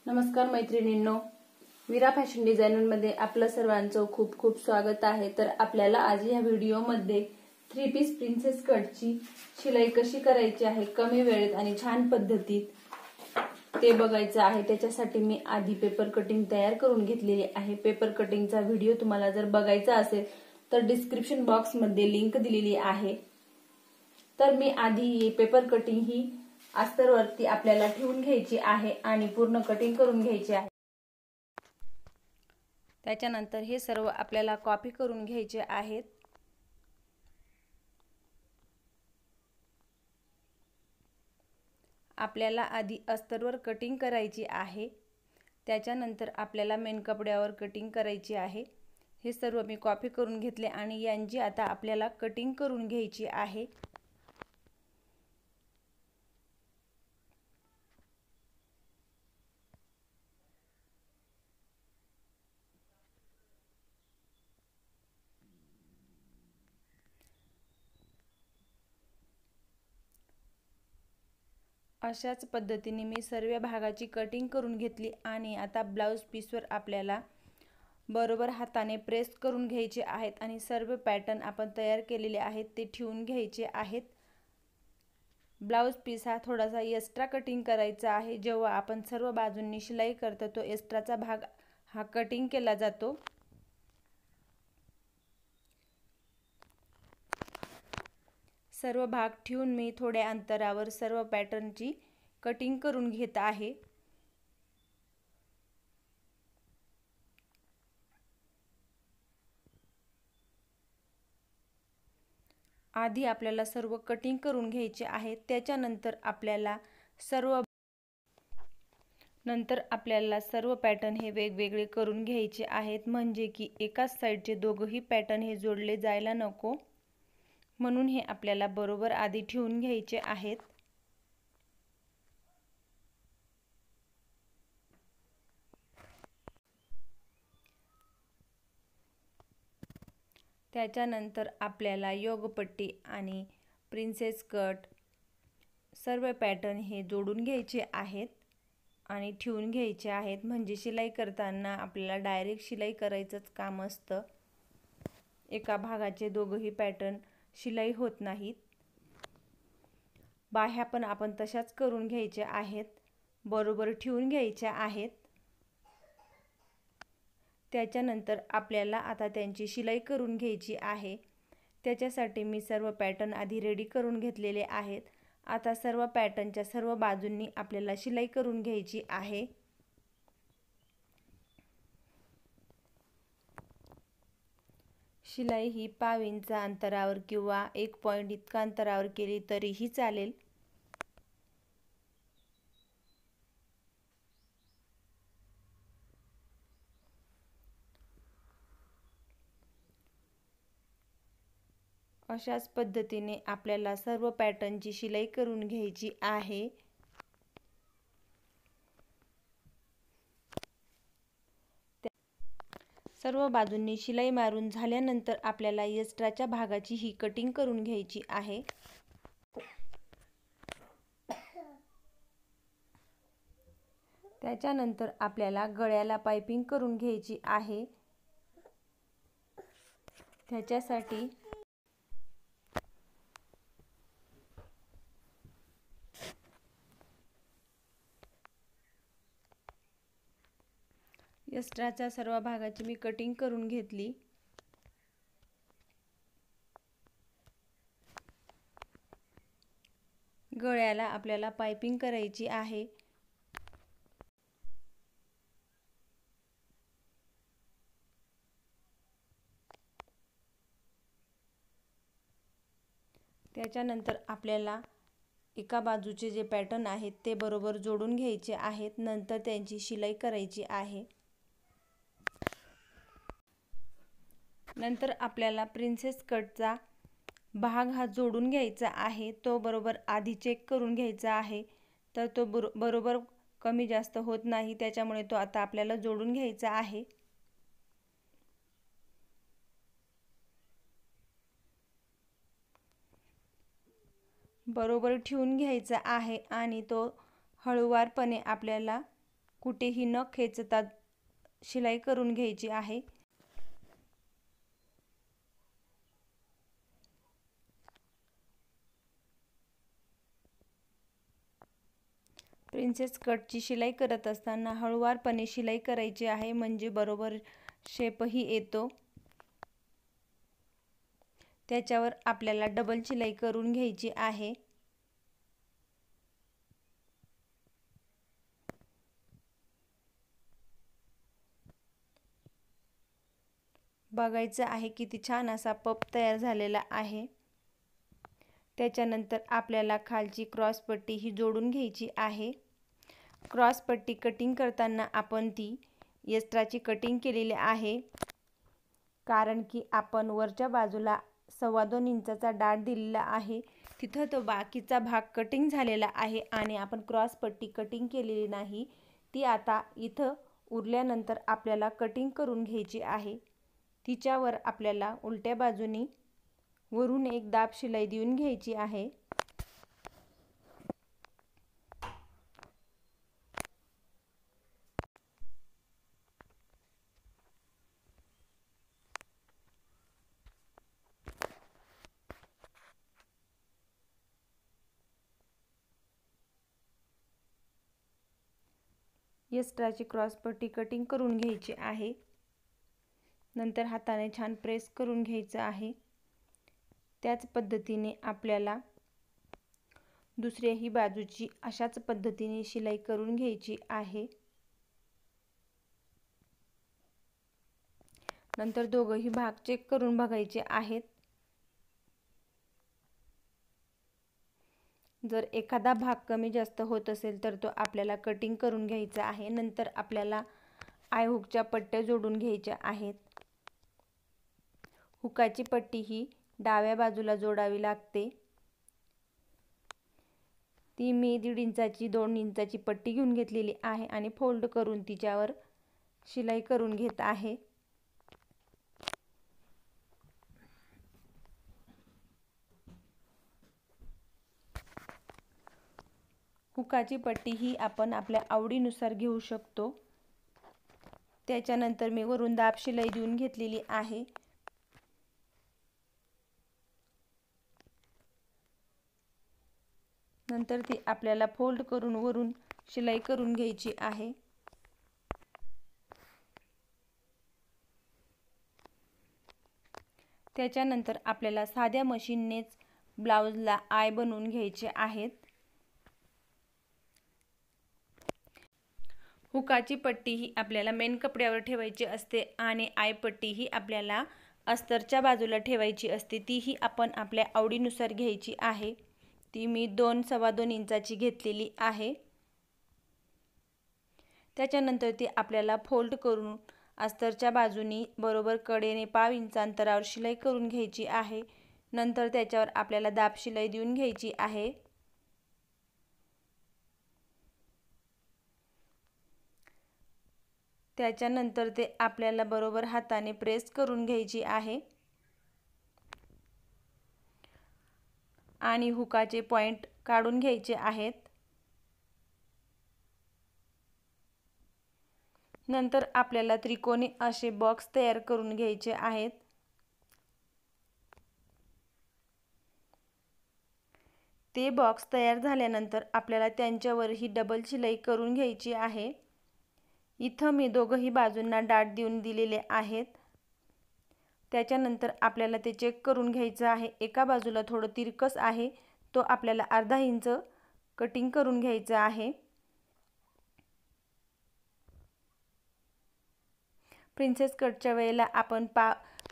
नमस्कार मैत्रिणींनो, वीरा fashion designer मध्ये आपलं सर्वांचं खूप खूप स्वागत आहे। तर आपल्याला आज या व्हिडिओ मध्ये 3 पीस प्रिन्सेस कटची शिलाई कशी करायची आहे कमी वेळेत आणि छान पद्धतीत ते बघायचं आहे। त्याच्यासाठी मी आधी पेपर कटिंग तयार करून घेतलेली आहे। पेपर कटिंगचा व्हिडिओ तुम्हाला जर बघायचा असेल तर डिस्क्रिप्शन बॉक्स मध्ये लिंक दिलेली आहे। तर मी आधी पेपर कटिंग ही अस्तरवरती आपल्याला ठेवून घ्यायची आहे आणि पूर्ण कटिंग करून घ्यायची आहे। त्याच्यानंतर हे सर्व आपल्याला कॉपी करून घ्यायचे आहेत। आपल्याला आधी अस्तरवर कटिंग करायची आहे, त्याच्यानंतर आपल्याला मेन कपड्यावर कटिंग करायची आहे। हे सर्व मी कॉपी करून घेतले आणि यांची आता आपल्याला कटिंग करून घ्यायची आहे। अशाच पद्धतीने मी सर्व भागाची कटिंग करून घेतली आणि आता ब्लाउज पीसवर आपल्याला बरोबर हाताने प्रेस करून घ्यायचे आहेत आणि सर्व पॅटर्न आपण तयार केलेले आहेत ते ठेवून घ्यायचे आहेत। ब्लाउज पीस हा थोडासा एक्स्ट्रा कटिंग करायचा आहे। जेव्हा आपण सर्व बाजूंनी शिलाई करतो तो एक्स्ट्राचा भाग हा कटिंग केला जातो। सर्व भाग ठेवून मी थोड्या अंतरावर सर्व पॅटर्नची कटिंग करून घेत आहे। आधी आपल्याला सर्व कटिंग करून घ्यायचे आहे, त्याच्यानंतर आपल्याला सर्व पॅटर्न हे वेगवेगळे करून घ्यायचे आहेत, म्हणजे की एकाच साइडचे दोघही पॅटर्न हे जोडले जायला नको, म्हणून हे आपल्याला बरोबर आधी ठेवून घ्यायचे आहेत। त्याच्यानंतर आपल्याला योगपट्टी आणि प्रिन्सेस कट सर्व पॅटर्न हे जोडून घ्यायचे आहेत आणि ठेवून घ्यायचे आहेत, म्हणजे शिलाई करताना आपल्याला डायरेक्ट शिलाई करायचंच काम असतं। एका भागाचे दोघही पॅटर्न शिलाई होत नाहीत। बाह्या पण आपण तशाच करून घ्यायच्या आहेत, बरोबर ठेवून घ्यायच्या आहेत। त्याच्यानंतर आपल्याला आता त्यांची शिलाई करून घ्यायची आहे। त्याच्यासाठी मी सर्व पॅटर्न आधी रेडी करून घेतलेले आहेत। आता सर्व पॅटर्नच्या सर्व बाजूंनी आपल्याला शिलाई करून घ्यायची आहे। शिलाई ही पाव इंच अंतरावर किंवा 1 पॉइंट इतका अंतरावर केली तरीही चालेल। अशाच पद्धतीने आपल्याला सर्व पॅटर्नची शिलाई करून घ्यायची आहे। सर्व बाजूंनी शिलाई मारून झाल्यानंतर आपल्याला एक्स्ट्राच्या भागाची ही कटिंग करून घ्यायची आहे। त्याच्यानंतर आपल्याला गळ्याला पाइपिंग करून घ्यायची आहे। त्याच्यासाठी एक्स्ट्राच्या सर्व भागाची मी कटिंग करून घेतली। गळ्याला आपल्याला पाइपिंग करायची आहे। त्याच्यानंतर आपल्याला एका बाजूचे जे पॅटर्न आहेत ते बरोबर जोडून घ्यायचे आहेत, नंतर त्यांची शिलाई करायची आहे। नंतर आपल्याला प्रिन्सेस कटचा भाग हा जोडून घ्यायचा आहे, तो बरोबर आधी चेक करून घ्यायचा आहे। तर तो बरोबर कमी जास्त होत नाही, त्याच्यामुळे तो आता आपल्याला जोडून घ्यायचा आहे। बरोबर ठेवून घ्यायचा आहे आणि तो हळूवारपणे आपल्याला कुठेही न खेचता शिलाई करून घ्यायची आहे। प्रिन्सेस कटची शिलाई करत असताना हळूवारपणे शिलाई करायची आहे, म्हणजे बरोबर शेपही येतो। त्याच्यावर आपल्याला डबल शिलाई करून घ्यायची आहे। बघायचं आहे किती छान असा पफ तयार झालेला आहे। त्याच्यानंतर आपल्याला खालची क्रॉस पट्टी ही जोडून घ्यायची आहे। क्रॉस पट्टी कटिंग करताना आपण ती एक्स्ट्राची कटिंग केलेली आहे, कारण की आपण वरच्या बाजूला 2.25 इंचाचा डाट दिलेला आहे, तिथं तो बाकीचा भाग कटिंग झालेला आहे आणि आपण क्रॉस पट्टी कटिंग केलेली नाही। ती आता इथं उरल्यानंतर आपल्याला कटिंग करून घ्यायची आहे। तिच्यावर आपल्याला उलट्या बाजूनी वरून एक दाब शिलाई देऊन घ्यायची आहे। एक्स्ट्राची क्रॉस पट्टी कटिंग करून घ्यायची आहे। नंतर हाताने छान प्रेस करून घ्यायचं आहे। त्याच पद्धतीने आपल्याला दुसऱ्याही बाजूची अशाच पद्धतीने शिलाई करून घ्यायची आहे। नंतर दोघंही भाग चेक करून बघायचे आहेत। जर एखादा भाग कमी जास्त होत असेल तर तो आपल्याला कटिंग करून घ्यायचा आहे। नंतर आपल्याला आय हुकच्या पट्ट्या जोडून घ्यायच्या आहेत। हुकाची पट्टी ही डाव्या बाजूला जोडावी लागते। ती मी 1.5 इंचाची 2 इंचाची पट्टी घेऊन घेतलेली आहे आणि फोल्ड करून तिच्यावर शिलाई करून घेत आहे। हुकाची पट्टी ही आपण आपल्या आवडीनुसार घेऊ शकतो। त्याच्यानंतर मी वरून दाब शिलाई देऊन घेतलेली आहे। नंतर ती आपल्याला फोल्ड करून वरून शिलाई करून घ्यायची आहे। त्याच्यानंतर आपल्याला साध्या मशीननेच ब्लाउजला आय बनवून घ्यायचे आहेत। हुकाची पट्टी ही आपल्याला मेन कपड्यावर ठेवायची असते आणि आय पट्टी ही आपल्याला अस्तरच्या बाजूला ठेवायची असते। ती ही आपण आपल्या आवडीनुसार घ्यायची आहे। ती मी 2-2.25 इंचाची घेतलेली आहे। त्याच्यानंतर ती आपल्याला फोल्ड करून अस्तरच्या बाजूनी बरोबर कडेने 1/2 इंच अंतरावर शिलाई करून घ्यायची आहे। नंतर त्याच्यावर आपल्याला दाब शिलाई देऊन घ्यायची आहे। त्याच्यानंतर ते आपल्याला बरोबर हाताने प्रेस करून घ्यायची आहे आणि हुकाचे पॉइंट काढून घ्यायचे आहेत। नंतर आपल्याला त्रिकोणी असे बॉक्स तयार करून घ्यायचे आहेत। ते बॉक्स तयार झाल्यानंतर आपल्याला त्यांच्यावरही डबल शिलाई करून घ्यायची आहे। इथं मी दोघंही बाजूंना डाट देऊन दिलेले आहेत। त्याच्यानंतर आपल्याला ते चेक करून घ्यायचं आहे। एका बाजूला थोडं तिरकस आहे, तो आपल्याला अर्धा इंच कटिंग करून घ्यायचा आहे। प्रिन्सेस कटच्या वेळेला आपण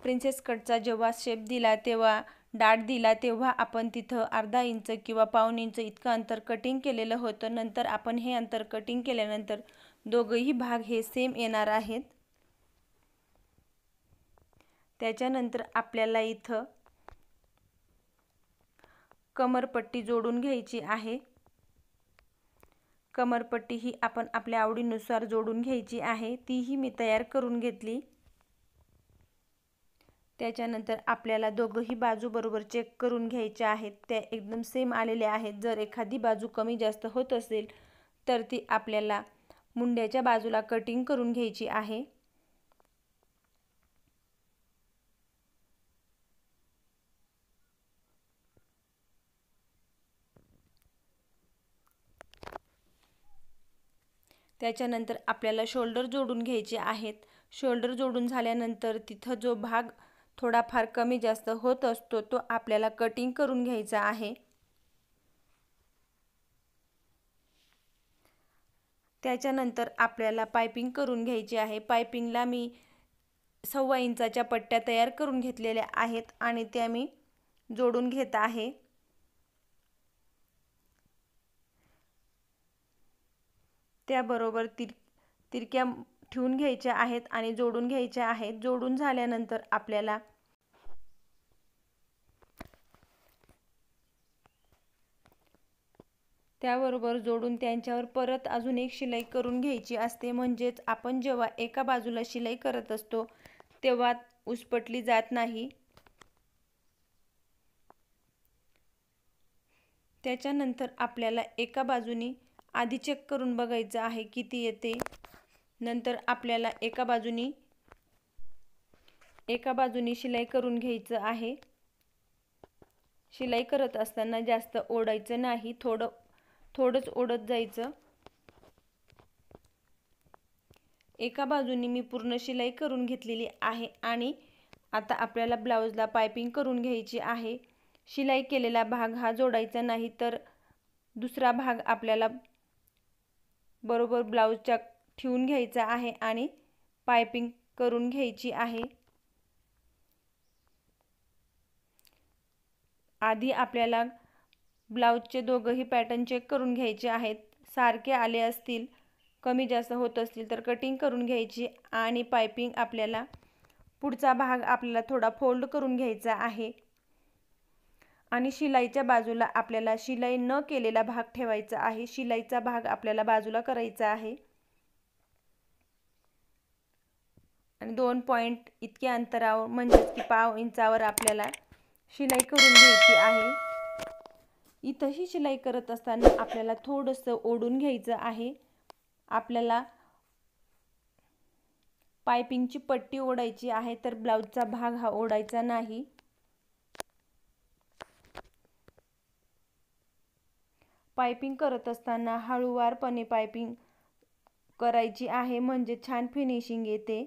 प्रिन्सेस कटचा जेव्हा शेप दिला तेव्हा डाट दिला तेव्हा आपण तिथं अर्धा इंच किंवा 1/2 इंच इतकं अंतर कटिंग केलेलं होतं। नंतर आपण हे अंतर कटिंग केल्यानंतर दोघंही भाग हे सेम येणार आहेत। त्याच्यानंतर आपल्याला इथं कमरपट्टी जोडून घ्यायची आहे। कमरपट्टी ही आपण आपल्या आवडीनुसार जोडून घ्यायची आहे। तीही मी तयार करून घेतली। त्याच्यानंतर आपल्याला दोघंही बाजू बरोबर चेक करून घ्यायच्या आहेत। त्या एकदम सेम आलेल्या आहेत। जर एखादी बाजू कमी जास्त होत असेल तर ती आपल्याला मुंड्याच्या बाजूला कटिंग करून घ्यायची आहे। त्याच्यानंतर आपल्याला शोल्डर जोडून घ्यायचे आहेत। शोल्डर जोडून झाल्यानंतर तिथं जो भाग थोडाफार कमी जास्त होत असतो तो आपल्याला कटिंग करून घ्यायचा आहे। त्याच्यानंतर आपल्याला पाइपिंग करून घ्यायची आहे। पाइपिंगला मी 1.25 इंचाच्या पट्ट्या तयार करून घेतलेल्या आहेत आणि त्या मी जोडून घेत आहे। त्याबरोबर तिरक्या ठेवून घ्यायच्या आहेत आणि जोडून घ्यायच्या आहेत। जोडून झाल्यानंतर आपल्याला त्याबरोबर जोडून त्यांच्यावर परत अजून एक शिलाई करून घ्यायची असते। म्हणजेच आपण जेव्हा एका बाजूला शिलाई करत असतो तेव्हा उसपटली जात नाही। त्याच्यानंतर आपल्याला एका बाजूनी आधी चेक करून बघायचं आहे किती येते। नंतर आपल्याला एका बाजूनी शिलाई करून घ्यायचं आहे। शिलाई करत असताना जास्त ओढायचं नाही, थोडंच ओढत जायचं। एका बाजूनी मी पूर्ण शिलाई करून घेतलेली आहे आणि आता आपल्याला ब्लाउजला पाइपिंग करून घ्यायची आहे। शिलाई केलेला भाग हा जोडायचा नाही, तर दुसरा भाग आपल्याला बरोबर ब्लाउजच्या ठेवून घ्यायचा आहे आणि पाइपिंग करून घ्यायची आहे। आधी आपल्याला ब्लाउजचे दोघंही पॅटर्न चेक करून घ्यायचे आहेत। सारखे आले असतील, कमी जास्त होत असतील तर कटिंग करून घ्यायची आणि पाइपिंग आपल्याला पुढचा भाग आपल्याला थोडा फोल्ड करून घ्यायचा आहे आणि शिलाईच्या बाजूला आपल्याला शिलाई न केलेला भाग ठेवायचा आहे। शिलाईचा भाग आपल्याला बाजूला करायचा आहे आणि 2 पॉइंट इतक्या अंतरावर म्हणजेच की 1/2 इंचावर आपल्याला शिलाई करून घ्यायची आहे। इथंही शिलाई करत असताना आपल्याला थोडंसं ओढून घ्यायचं आहे। आपल्याला पाइपिंगची पट्टी ओढायची आहे, तर ब्लाउजचा भाग हा ओढायचा नाही। पाइपिंग करत असताना हळूवारपणे पाइपिंग करायची आहे, म्हणजे छान फिनिशिंग येते।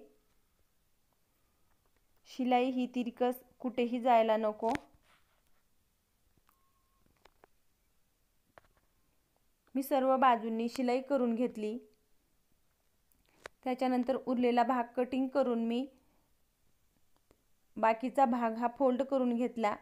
शिलाई ही तिरकस कुठेही जायला नको। मी सर्व बाजूंनी शिलाई करून घेतली। त्याच्यानंतर उरलेला भाग कटिंग करून मी बाकीचा भाग हा फोल्ड करून घेतला।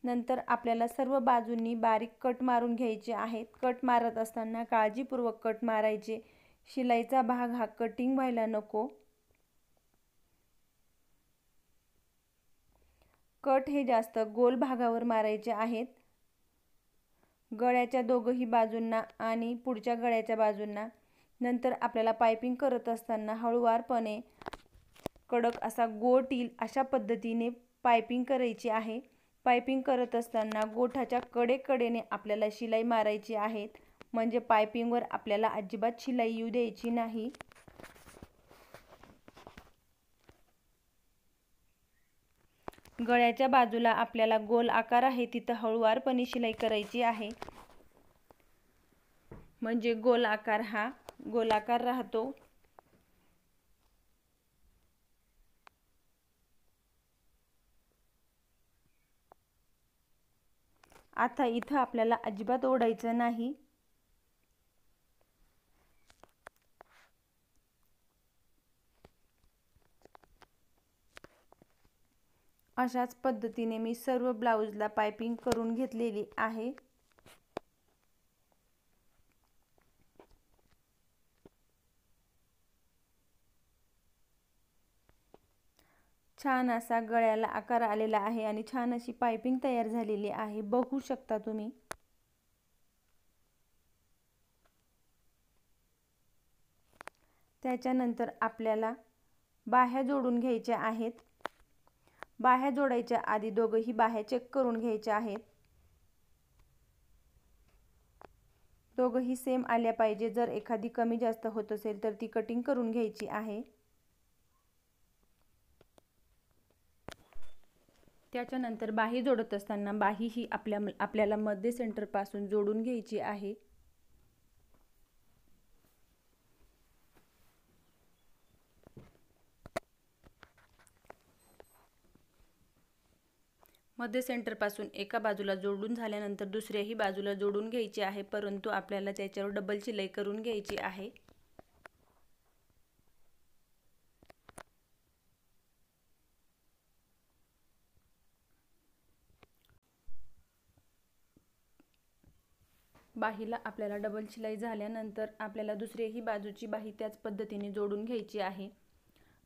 नंतर आपल्याला सर्व बाजूंनी बारीक कट मारून घ्यायचे आहेत। कट मारत असताना काळजीपूर्वक कट मारायचे। शिलाईचा भाग हा कटिंग व्हायला नको। कट हे जास्त गोल भागावर मारायचे आहेत, गळ्याच्या दोघही बाजूंना आणि पुढच्या गळ्याच्या बाजूंना। नंतर आपल्याला पाइपिंग करत असताना हळूवारपणे कडक असा गोट येईल अशा पद्धतीने पाइपिंग करायची आहे। पाइपिंग करत असताना गोठाच्या कडेने आपल्याला शिलाई मारायची आहे, म्हणजे पाइपिंगवर आपल्याला अजिबात शिलाई येऊ द्यायची नाही। गळ्याच्या बाजूला आपल्याला गोल आकार आहे तिथं हळूवारपणे शिलाई करायची आहे, म्हणजे गोलाकार हा गोलाकार राहतो। आता इथं आपल्याला अजिबात ओढायचं नाही। अशाच पद्धतीने मी सर्व ब्लाउजला पाइपिंग करून घेतलेली आहे। छान असा गळ्याला आकार आलेला आहे आणि छान अशी पाइपिंग तयार झालेली आहे, बघू शकता तुम्ही। त्याच्यानंतर आपल्याला बाह्या जोडून घ्यायच्या आहेत। बाह्या जोडायच्या आधी दोघंही बाह्या चेक करून घ्यायच्या आहेत। दोघंही सेम आल्या पाहिजे. जर एखादी कमी जास्त होत असेल तर ती कटिंग करून घ्यायची आहे. त्याच्यानंतर बाही जोडत असताना बाही ही आपल्याला मध्य सेंटर पासून जोडून घ्यायची आहे. मध्य सेंटर पासून एका बाजूला जोडून झाल्यानंतर दुसऱ्याही बाजूला जोडून घ्यायची आहे, परंतु आपल्याला त्याच्यावर डबल शिलाई करून घ्यायची आहे. बाहीला आपल्याला डबल शिलाई झाल्यानंतर आपल्याला दुसऱ्याही बाजूची बाही त्याच पद्धतीने जोडून घ्यायची आहे.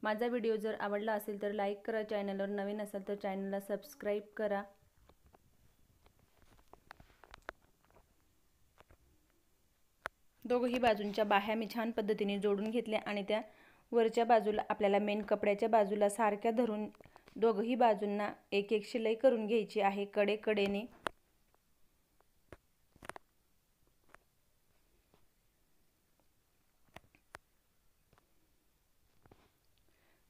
माझा व्हिडिओ जर आवडला असेल तर लाईक करा. चॅनलवर नवीन असाल तर चॅनलला सबस्क्राईब करा. दोघही बाजूंच्या बाह्या मी छान पद्धतीने जोडून घेतल्या आणि त्या वरच्या बाजूला आपल्याला मेन कपड्याच्या बाजूला सारख्या धरून दोघही बाजूंना एक एक शिलाई करून घ्यायची आहे कडेकडेने.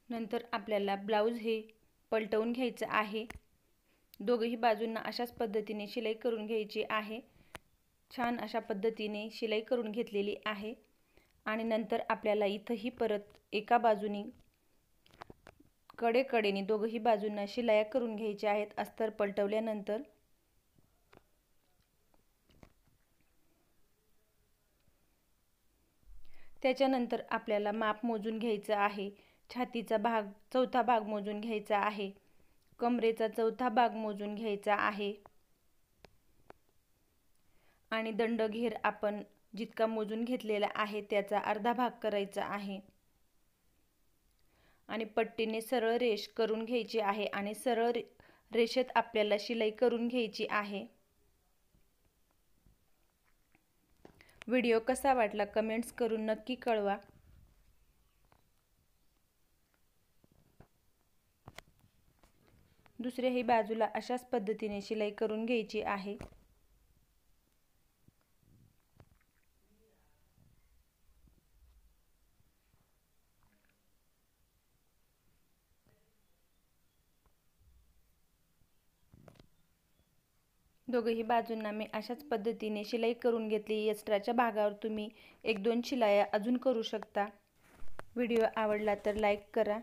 नंतर आपल्याला ब्लाऊज हे पलटवून घ्यायचं आहे. दोघही बाजूंना अशाच पद्धतीने शिलाई करून घ्यायची आहे. छान अशा पद्धतीने शिलाई करून घेतलेली आहे. आणि नंतर आपल्याला इथंही परत एका बाजूनी कडेकडेने दोघही बाजूंना शिलाया करून घ्यायच्या आहेत अस्तर पलटवल्यानंतर. त्याच्यानंतर आपल्याला माप मोजून घ्यायचं आहे. छातीचा भाग चौथा भाग मोजून घ्यायचा आहे. कमरेचा चौथा भाग मोजून घ्यायचा आहे. आणि दंड घेर आपण जितका मोजून घेतलेला आहे त्याचा अर्धा भाग करायचा आहे. आणि पट्टीने सरळ रेष करून घ्यायची आहे आणि सरळ रेषेत आपल्याला शिलाई करून घ्यायची आहे. व्हिडिओ कसा वाटला कमेंट्स करून नक्की कळवा. दुसऱ्याही बाजूला अशाच पद्धतीने शिलाई करून घ्यायची आहे. दोघही बाजूंना मी अशाच पद्धतीने शिलाई करून घेतली. एक्स्ट्राच्या भागावर तुम्ही 1-2 शिलाया अजून करू शकता. व्हिडिओ आवडला तर लाईक करा.